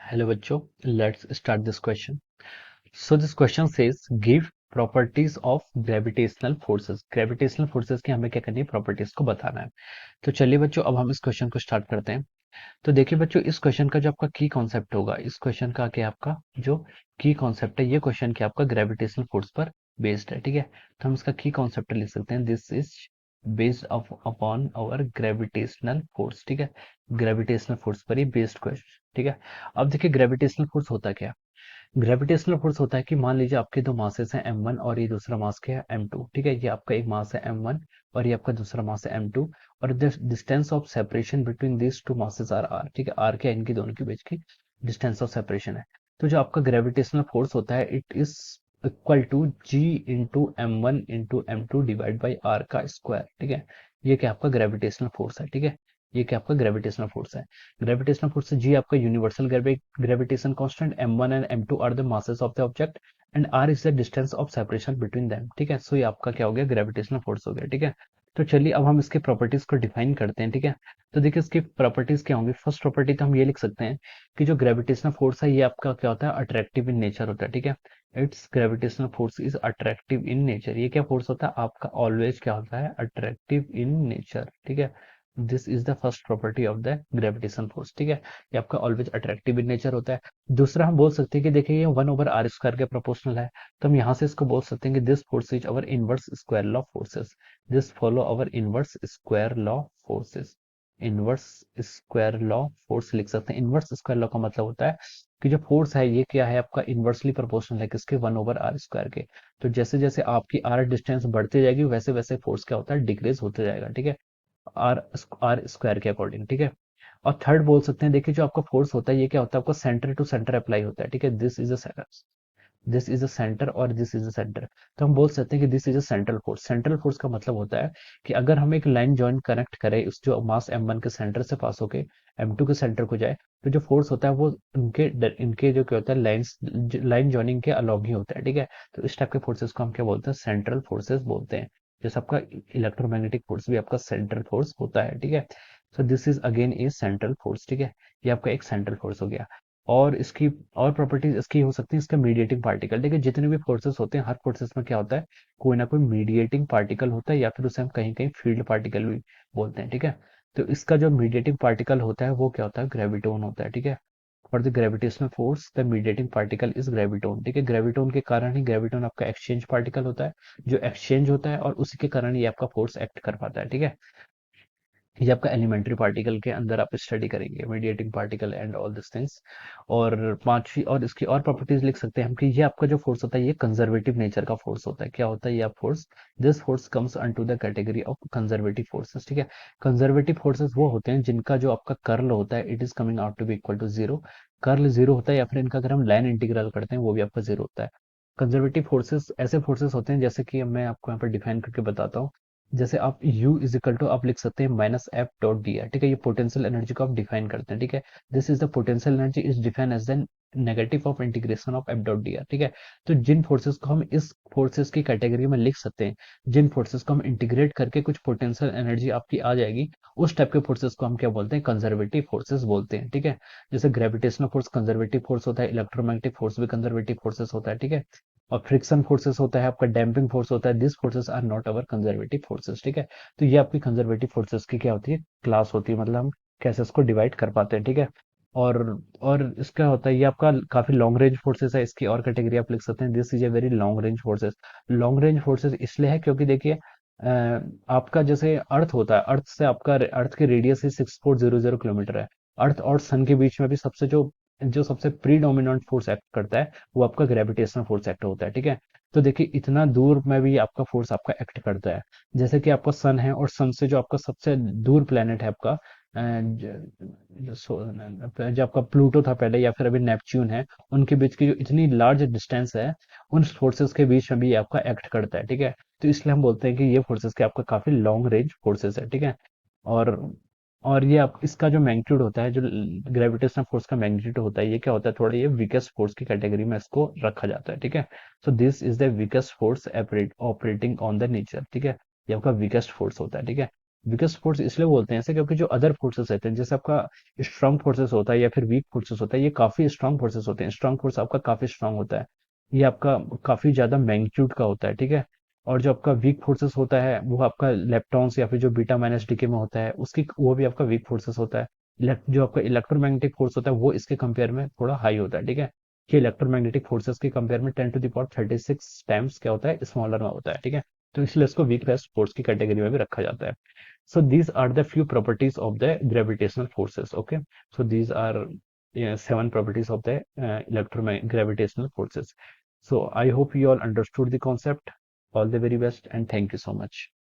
Hello बच्चों, let's start this question. So this question says give properties of gravitational forces. Gravitational forces की हमें क्या करनी है, प्रॉपर्टीज को बताना है. तो चलिए बच्चों, अब हम इस क्वेश्चन को स्टार्ट करते हैं. तो देखिए बच्चों, इस क्वेश्चन का जो आपका की कॉन्सेप्ट होगा, इस क्वेश्चन का क्या आपका जो की कॉन्सेप्ट है, ये क्वेश्चन क्या आपका ग्रेविटेशनल फोर्स पर बेस्ड है. ठीक है, तो हम इसका की कॉन्सेप्ट लिख सकते हैं, this is based upon our gravitational force. ठीक है, ग्रेविटेशनल फोर्स पर ही बेस्ड क्वेश्चन. ठीक है, अब देखिए ग्रेविटेशनल फोर्स होता क्या है. ग्रेविटेशनल फोर्स होता है कि मान लीजिए आपके दो मासेस हैं m1 और ये दूसरा मास क्या है m2. ठीक है, ये आपका एक मास है m1 और ये आपका दूसरा मास है m2 और the distance of separation between these two masses are r. ठीक है, r क्या है, इनकी दोनों के बीच की डिस्टेंस ऑफ सेपरेशन है. तो जो आपका ग्रेविटेशनल फोर्स होता है, it is equal to g into m1 into m2 divide by r का स्क्वायर. ठीक है, ये क्या आपका ग्रेविटेशनल फोर्स है. ठीक है, ये क्या आपका ग्रेविटेशनल फोर्स है. ग्रेविटेशनल फोर्स जी आपका universal gravitation constant m1 and m2 are the masses of the object and r is the distance of separation between them. ठीक है, सो ये आपका क्या हो गया, ग्रेविटेशनल फोर्स हो गया. ठीक है, तो चलिए अब हम इसके प्रॉपर्टीज को डिफाइन करते हैं. ठीक है, तो देखिए इसकी प्रॉपर्टीज क्या होंगी. फर्स्ट प्रॉपर्टी तो हम ये लिख सकते हैं कि जो ग्रेविटेशनल फोर्स है, ये आपका क्या होता है, अट्रैक्टिव इन नेचर होता है. ठीक है, it's gravitational force is attractive in nature. ये क्या फोर्स होता है आपका, ऑलवेज क्या होता है, अट्रैक्टिव इन नेचर. ठीक है, this is the first property of the gravitation force. ठीक है, ये आपका ऑलवेज अट्रैक्टिव इन नेचर होता है. दूसरा हम बोल सकते हैं कि देखिए ये 1/r² के प्रोपोर्शनल है, तो हम यहाँ से इसको बोल सकते हैं कि this force is our inverse square law forces. This follow our inverse square law forces. Inverse square law force लिख सकते हैं. इनवर्स स्क्वायर लॉ का मतलब होता है कि जो फोर्स है ये क्या है आपका, इनवर्सली प्रोपोर्शनल है किसके, 1/r² के. तो जैसे जैसे आपकी r डिस्टेंस बढ़ती जाएगी वैसे वैसे फोर्स क्या होता है, डिक्रीज होते जाएगा. ठीक है, आर आर स्क्वायर के अकॉर्डिंग. ठीक है, और थर्ड बोल सकते हैं, देखिए जो आपका फोर्स होता है ये क्या होता है आपका, सेंटर टू सेंटर अप्लाई होता है. ठीक है, दिस इज अ सेंटर और दिस इज अ सेंटर. तो हम बोल सकते हैं कि this is a central force. Central force का मतलब होता है कि अगर हम एक लाइन जॉइन कनेक्ट करें, उस जो मास m1 के सेंटर से पास होके m2 के सेंटर को जाए, तो जो फोर्स होता है वो इनके जो क्या होता है, लाइन जॉइनिंग के अलॉन्ग ही होता है. ठीक है, तो इस टाइप के फोर्सेस को हम क्या बोलते हैं, सेंट्रल फोर्सेस बोलते हैं. जैसे आपका इलेक्ट्रोमैग्नेटिक फोर्स भी आपका सेंट्रल फोर्स होता है. ठीक है, so this is again A central force. ठीक है, ये आपका एक सेंट्रल फोर्स हो गया. और इसकी और प्रॉपर्टीज इसकी हो सकती है, इसका मीडिएटिंग पार्टिकल. देखिए जितने भी फोर्सेस होते हैं, हर फोर्सेस में क्या होता है, कोई ना कोई मीडिएटिंग पार्टिकल होता है, या फिर उसे हम कहीं कहीं फील्ड पार्टिकल भी बोलते हैं. ठीक है, तो इसका जो मीडिएटिंग पार्टिकल होता है वो क्या होता है, ग्रेविटोन होता है. ठीक है, for the gravitational force the mediating particle is graviton. ठीक है, ग्रेविटोन के कारण ही, ग्रेविटोन आपका एक्सचेंज पार्टिकल होता है जो एक्सचेंज होता है और उसी के कारण ये आपका फोर्स एक्ट कर पाता है. ठीक है, ये आपका एलिमेंट्री पार्टिकल के अंदर आप स्टडी करेंगे, mediating particle and all this things. और पांचवी और इसकी और प्रॉपर्टीज लिख सकते हैं हम कि ये आपका जो फोर्स होता है ये कंजर्वेटिव नेचर का फोर्स होता है. क्या होता है ये आप force, this force comes unto the category of conservative forces. ठीक है, कंजर्वेटिव फोर्सेस वो होते हैं जिनका जो आपका कर्ल होता है, it is coming out to be equal to zero. Curl zero होता है, या फिर इनका अगर हम लाइन इंटीग्रल करते हैं वो भी आपका जीरो होता है. कंजर्वेटिव फोर्सेस ऐसे फोर्सेस होते हैं, जैसे कि मैं आपको यहाँ पर डिफाइन करके बताता हूँ. जैसे आप U इज इक्वल टू आप लिख सकते हैं -F.dr. ठीक है, ये पोटेंशियल एनर्जी को आप डिफाइन करते हैं. ठीक है, this is the potential energy is define as the negative of integration of F.dr. ठीक है, तो जिन फोर्सेस को हम इस फोर्सेस की कैटेगरी में लिख सकते हैं, जिन फोर्सेस को हम इंटीग्रेट करके कुछ पोटेंशियल एनर्जी आपकी आ जाएगी, उस टाइप के फोर्सेस को हम क्या बोलते हैं, कंजर्वेटिव फोर्सेस बोलते हैं. ठीक है, जैसे ग्रेविटेशनल फोर्स कंजर्वेटिव फोर्स होता है, इलेक्ट्रोमैग्नेटिक फोर्स भी कंजर्वेटिव फोर्सेस होता है. ठीक है, और फ्रिक्शन फोर्सेस होता है, आपका डैम्पिंग फोर्स होता है, this forces are not our conservative forces. ठीक है, तो ये आपकी कंजर्वेटिव फोर्सेस की क्या होती है, क्लास होती है, मतलब हम कैसे इसको डिवाइड कर पाते हैं. ठीक है, और और इसका होता है, ये आपका काफी लॉन्ग रेंज फोर्सेस है, इसकी और कैटेगरी आप लिख सकते हैं, this is a very long range forces. Long range forces इसलिए है क्योंकि देखिए आपका जैसे अर्थ होता है, अर्थ से आपका अर्थ की रेडियस ही 6400 किलोमीटर है. अर्थ और सन के बीच में भी सबसे जो जो सबसे प्रीडोमिनेंट फोर्स एक्ट करता है वो आपका ग्रेविटेशनल फोर्स एक्ट होता है. ठीक है, तो देखिए इतना दूर में भी आपका फोर्स आपका एक्ट करता है. जैसे कि आपका सन है, और सन से जो आपका सबसे दूर प्लेनेट है आपका जो आपका प्लूटो था पहले, या फिर अभी नेपच्यून है, उनके बीच की जो इतनी लार्ज डिस्टेंस है, उन फोर्सेस के बीच में भी ये आपका एक्ट करता है. ठीक है, तो इसलिए हम बोलते हैं कि ये फोर्सेस के आपका काफी लॉन्ग रेंज फोर्सेस है. ठीक है, और और ये आप इसका जो मैग्नीट्यूड होता है, जो ग्रेविटेशनल फोर्स का मैग्नीट्यूड होता है, ये क्या होता है, थोड़ा ये वीकेस्ट फोर्स की कैटेगरी में इसको रखा जाता है. ठीक है, so this is the weakest force operating on the nature. ठीक है, ये आपका वीकेस्ट फोर्स होता है. ठीक है, वीकेस्ट फोर्स इसलिए बोलते हैं ऐसे क्योंकि जो अदर फोर्सेस रहते हैं, जैसे आपका स्ट्रांग फोर्सेस होता है या फिर वीक फोर्सेस होता है, ये काफी स्ट्रांग फोर्सेस होते हैं। स्ट्रांग फोर्स आपका काफी स्ट्रांग होता है, ये आपका काफी ज्यादा मैग्नीट्यूड का होता है, ठीक है। और जो आपका वीक फोर्सेस होता है वो आपका लेप्टॉन्स या फिर जो बीटा माइनस डीके में होता है, उसकी वो भी आपका वीक फोर्सेस होता है। जो आपका इलेक्ट्रोमैग्नेटिक फोर्स होता है वो इसके कंपेयर में थोड़ा हाई होता है, ठीक है। कि इलेक्ट्रोमैग्नेटिक फोर्सेस के कंपेयर में 10 to the power 36 टाइम्स क्या होता है, स्मॉलर में होता है, ठीक है। तो इसलिए इसको वीक फोर्स की कैटेगरी में भी रखा जाता है। So these are the few properties of the gravitational forces. Okay, so these are, yeah, 7 properties of the gravitational forces. So I hope you all understood the concept. All the very best and thank you so much.